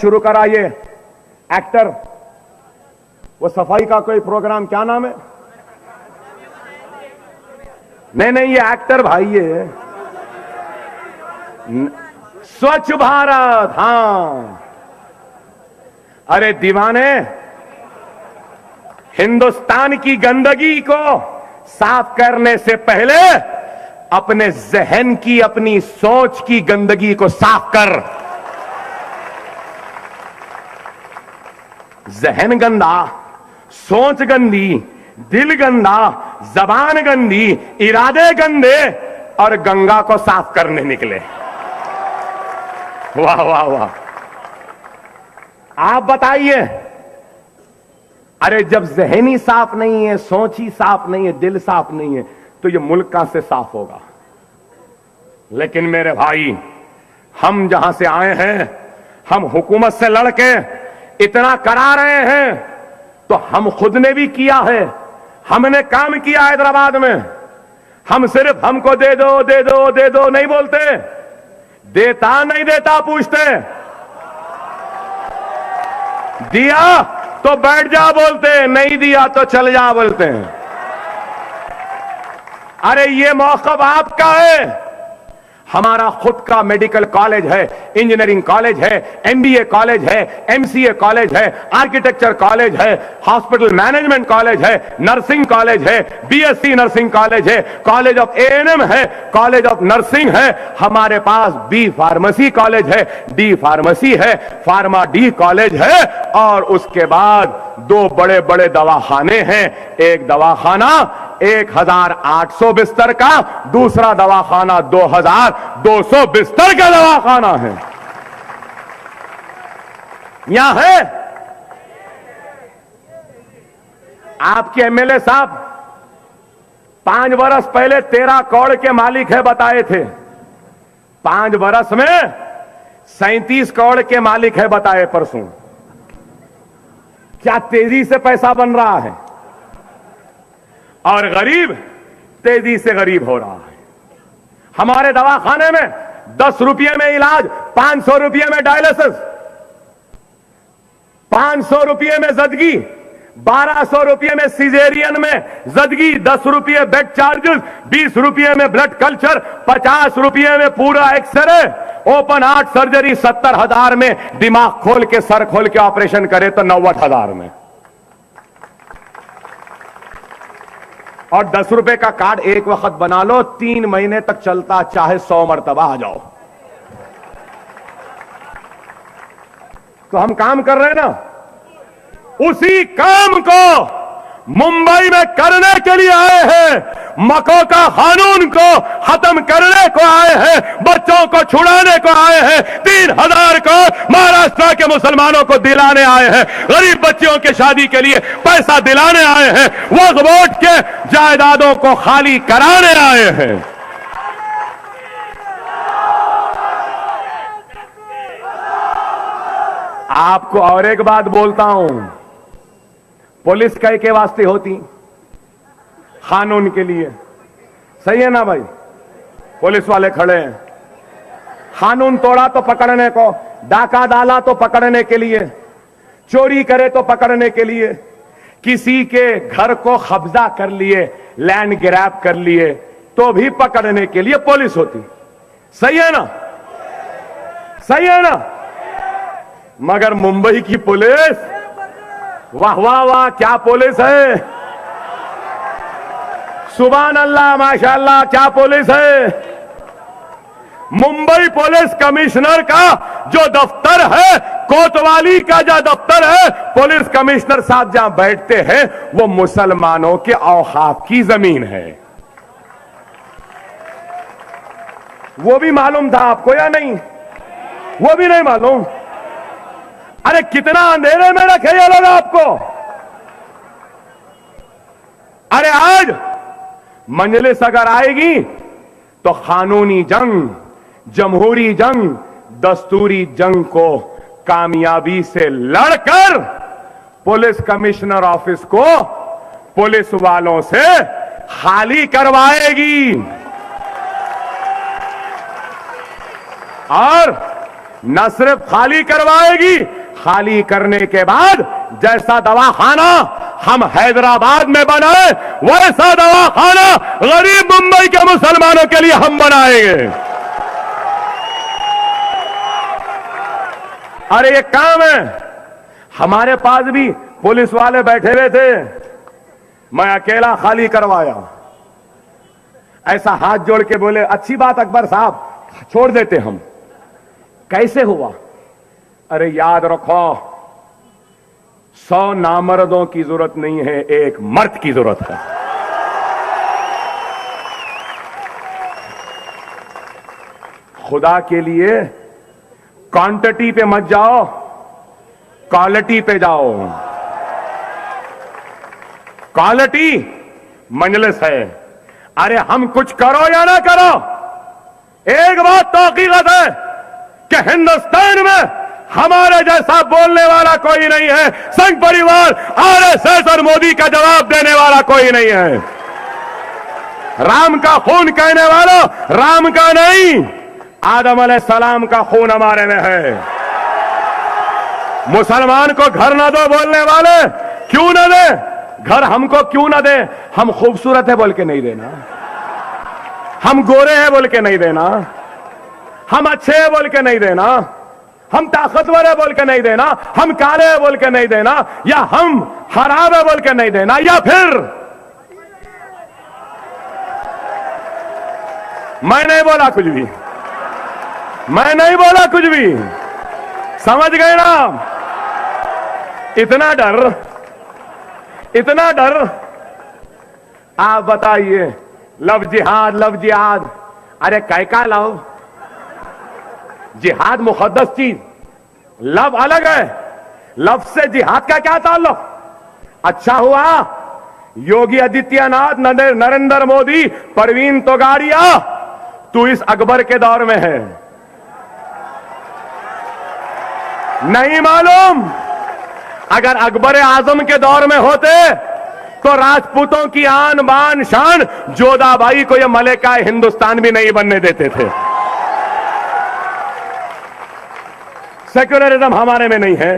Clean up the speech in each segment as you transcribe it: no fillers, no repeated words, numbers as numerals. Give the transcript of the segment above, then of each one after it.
शुरू करा ये एक्टर, वो सफाई का कोई प्रोग्राम, क्या नाम है? नहीं, ये एक्टर भाई, ये स्वच्छ भारत। हां, अरे दीवाने, हिंदुस्तान की गंदगी को साफ करने से पहले अपने जहन की, अपनी सोच की गंदगी को साफ कर। जहन गंदा, सोच गंदी, दिल गंदा, जबान गंदी, इरादे गंदे, और गंगा को साफ करने निकले। वाह वाह वाह। आप बताइए, अरे जब जहन ही साफ नहीं है, सोच ही साफ नहीं है, दिल साफ नहीं है, तो ये मुल्क कहां से साफ होगा? लेकिन मेरे भाई, हम जहां से आए हैं, हम हुकूमत से लड़के इतना करा रहे हैं, तो हम खुद ने भी किया है। हमने काम किया हैदराबाद में। हम सिर्फ हमको दे दो दे दो दे दो नहीं बोलते, देता नहीं देता पूछते, दिया तो बैठ जा बोलते, नहीं दिया तो चल जा बोलते हैं। अरे ये मौक़िफ़ आपका है। हमारा खुद का मेडिकल कॉलेज है, इंजीनियरिंग कॉलेज है, एमबीए कॉलेज है, एमसीए कॉलेज है, आर्किटेक्चर कॉलेज है, हॉस्पिटल मैनेजमेंट कॉलेज है, नर्सिंग कॉलेज है, बीएससी नर्सिंग कॉलेज है, कॉलेज ऑफ एएनएम है, कॉलेज ऑफ नर्सिंग है, हमारे पास बी फार्मेसी कॉलेज है, डी फार्मेसी है, फार्मा डी कॉलेज है, और उसके बाद 2 बड़े बड़े दवाखाने हैं। एक दवाखाना 1800 बिस्तर का, दूसरा दवाखाना 2200 बिस्तर का दवाखाना है। यहां है आपके एमएलए साहब 5 बरस पहले 13 करोड़ के मालिक है बताए थे, 5 बरस में 37 करोड़ के मालिक है बताए परसों। क्या तेजी से पैसा बन रहा है, और गरीब तेजी से गरीब हो रहा है। हमारे दवाखाने में 10 रुपये में इलाज, 500 रुपये में डायलिसिस, 500 रुपये में जदगी, 1200 रुपये में सिजेरियन में जदगी, 10 रुपये बेड चार्जेस, 20 रुपये में ब्लड कल्चर, 50 रुपये में पूरा एक्सरे, ओपन हार्ट सर्जरी 70,000 में, दिमाग खोल के, सर खोल के ऑपरेशन करे तो 90,000 में। और 10 रुपए का कार्ड एक वक्त बना लो, 3 महीने तक चलता, चाहे 100 मरतबा आ जाओ। तो हम काम कर रहे हैं ना, उसी काम को मुंबई में करने के लिए आए हैं। मको का कानून को खत्म करने को आए हैं, बच्चों को छुड़ाने को आए हैं, 3000 करोड़ महाराष्ट्र के मुसलमानों को दिलाने आए हैं, गरीब बच्चियों के शादी के लिए पैसा दिलाने आए हैं, वक्फ बोर्ड के जायदादों को खाली कराने आए हैं। आपको और एक बात बोलता हूं, पुलिस कई के वास्ते होती, कानून के लिए। सही है ना भाई? पुलिस वाले खड़े हैं, कानून तोड़ा तो पकड़ने को, डाका डाला तो पकड़ने के लिए, चोरी करे तो पकड़ने के लिए, किसी के घर को कब्जा कर लिए, लैंड ग्रैब कर लिए तो भी पकड़ने के लिए पुलिस होती। सही है ना? सही है ना? मगर मुंबई की पुलिस, वाह वाह वाह, क्या पुलिस है! सुभान अल्लाह, माशाअल्लाह, क्या पुलिस है! मुंबई पुलिस कमिश्नर का जो दफ्तर है, कोतवाली का जो दफ्तर है, पुलिस कमिश्नर साहब जहां बैठते हैं, वो मुसलमानों के औकाफ की जमीन है। वो भी मालूम था आपको या नहीं? वो भी नहीं मालूम? अरे कितना अंधेरे में रखे ये लोग आपको। अरे आज मजलिस अगर आएगी तो कानूनी जंग, जमहूरी जंग, दस्तूरी जंग को कामयाबी से लड़कर पुलिस कमिश्नर ऑफिस को पुलिस वालों से खाली करवाएगी। और न सिर्फ खाली करवाएगी, खाली करने के बाद जैसा दवाखाना हम हैदराबाद में बनाए वैसा दवाखाना गरीब मुंबई के मुसलमानों के लिए हम बनाएंगे। अरे ये काम है। हमारे पास भी पुलिस वाले बैठे हुए थे, मैं अकेला खाली करवाया। ऐसा हाथ जोड़ के बोले, अच्छी बात अकबर साहब, छोड़ देते हम। कैसे हुआ? अरे याद रखो, 100 नामर्दों की जरूरत नहीं है, एक मर्द की जरूरत है। खुदा के लिए क्वांटिटी पे मत जाओ, क्वालिटी पे जाओ। क्वालिटी मजलिस है। अरे हम कुछ करो या ना करो, एक बात तो हकीकत है कि हिंदुस्तान में हमारे जैसा बोलने वाला कोई नहीं है। संघ परिवार, आरएसएस और मोदी का जवाब देने वाला कोई नहीं है। राम का खून कहने वाला राम का नहीं, आदम अलैहिस्सलाम का खून हमारे में है। मुसलमान को घर ना दो बोलने वाले क्यों ना दे? घर हमको क्यों ना दे? हम खूबसूरत है बोल के नहीं देना, हम गोरे हैं बोल के नहीं देना, हम अच्छे हैं बोल के नहीं देना, हम ताकतवर है बोल के नहीं देना, हम काले हैं बोल के नहीं देना, या हम खराब है बोल के नहीं देना, या फिर मैं नहीं बोला कुछ भी, मैं नहीं बोला कुछ भी। समझ गए ना? इतना डर, इतना डर। आप बताइए, लव जिहाद, लव जिहाद, अरे कैका लव? जिहाद मुकद्दस चीज, लव अलग है। लव से जिहाद का क्या ताल्लुक? अच्छा हुआ योगी आदित्यनाथ, नरेंद्र मोदी, परवीन तोगाड़िया, तू इस अकबर के दौर में है। नहीं मालूम? अगर अकबर आजम के दौर में होते तो राजपूतों की आन बान शान जोधाबाई को यह मलिका हिंदुस्तान भी नहीं बनने देते थे। सेक्युलरिज्म हमारे में नहीं है,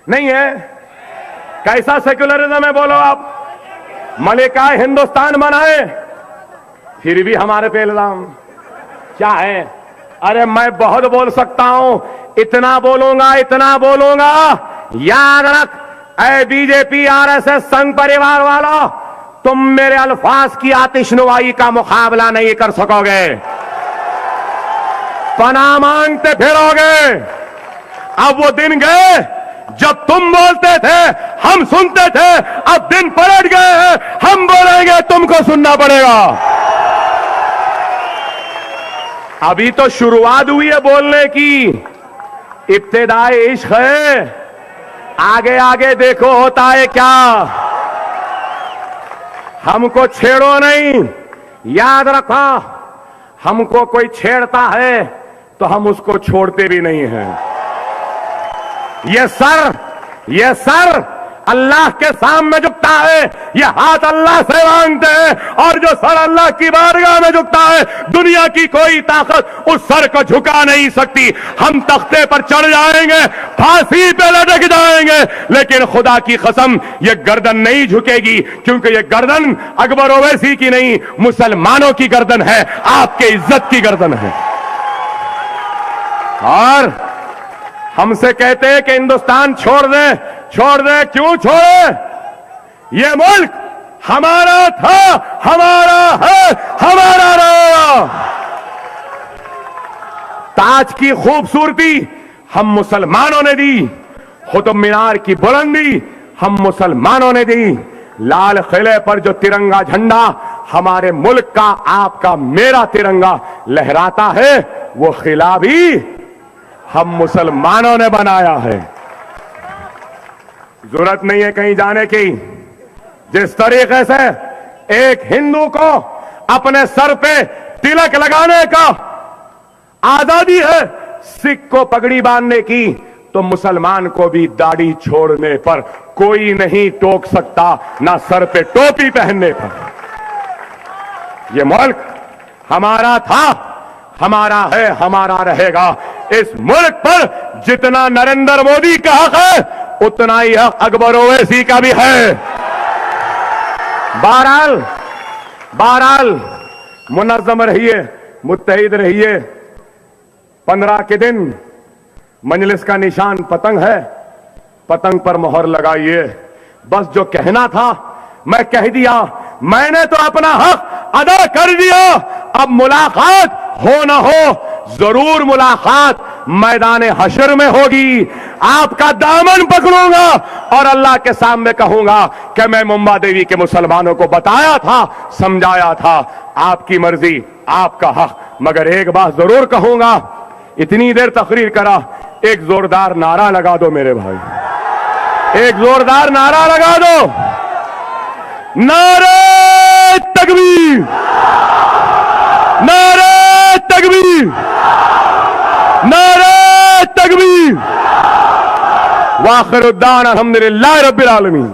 नहीं है। कैसा सेक्युलरिज्म है बोलो आप? मलिका हिंदुस्तान बनाए, फिर भी हमारे पे इल्जाम क्या है? अरे मैं बहुत बोल सकता हूं, इतना बोलूंगा, इतना बोलूंगा, याद रख ऐ बीजेपी आरएसएस संघ परिवार वाला, तुम मेरे अल्फाज की आतिशनुवाई का मुकाबला नहीं कर सकोगे। पनाह मांगते फिरोगे। अब वो दिन गए जब तुम बोलते थे हम सुनते थे, अब दिन पलट गए हैं, हम बोलेंगे तुमको सुनना पड़ेगा। अभी तो शुरुआत हुई है बोलने की, इब्तिदाए इश्क है, आगे आगे देखो होता है क्या। हमको छेड़ो नहीं, याद रखो, हमको कोई छेड़ता है तो हम उसको छोड़ते भी नहीं हैं। ये सर अल्लाह के सामने झुकता है, ये हाथ अल्लाह से मांगते हैं, और जो सर अल्लाह की बारगाह में झुकता है, दुनिया की कोई ताकत उस सर को झुका नहीं सकती। हम तख्ते पर चढ़ जाएंगे, फांसी पे लटक जाएंगे, लेकिन खुदा की कसम ये गर्दन नहीं झुकेगी, क्योंकि ये गर्दन अकबर ओवैसी की नहीं, मुसलमानों की गर्दन है, आपके इज्जत की गर्दन है। और हमसे कहते हैं कि हिंदुस्तान छोड़ दे, छोड़ दे, क्यों छोड़े? ये मुल्क हमारा था, हमारा है, हमारा रहेगा। ताज की खूबसूरती हम मुसलमानों ने दी, कुतुब मीनार की बुलंदी हम मुसलमानों ने दी, लाल किले पर जो तिरंगा झंडा हमारे मुल्क का, आपका, मेरा तिरंगा लहराता है, वो किला भी हम मुसलमानों ने बनाया है। जरूरत नहीं है कहीं जाने की। जिस तरीके से एक हिंदू को अपने सर पे तिलक लगाने का आजादी है, सिख को पगड़ी बांधने की, तो मुसलमान को भी दाढ़ी छोड़ने पर कोई नहीं टोक सकता, ना सर पे टोपी पहनने पर। ये मुल्क हमारा था, हमारा है, हमारा रहेगा। इस मुल्क पर जितना नरेंद्र मोदी का हक है उतना ही हक अकबर ओवैसी का भी है। बहरहाल मुनज़्ज़म रहिए, मुत्तहिद रहिए। 15 के दिन मजलिस का निशान पतंग है, पतंग पर मोहर लगाइए। बस जो कहना था मैं कह दिया, मैंने तो अपना हक अदा कर दिया। अब मुलाकात हो ना हो, जरूर मुलाकात मैदान हशर में होगी। आपका दामन पकड़ूंगा और अल्लाह के सामने कहूंगा कि मैं मुंबा देवी के मुसलमानों को बताया था, समझाया था, आपकी मर्जी, आपका हक। मगर एक बात जरूर कहूंगा, इतनी देर तकरीर करा, एक जोरदार नारा लगा दो मेरे भाई, एक जोरदार नारा लगा दो। नारे तकबीर, नारे तकबीर, नारे तकबीर। वाखिरुद्दान अल्हम्दुलिल्लाह रब्बिल आलमीन।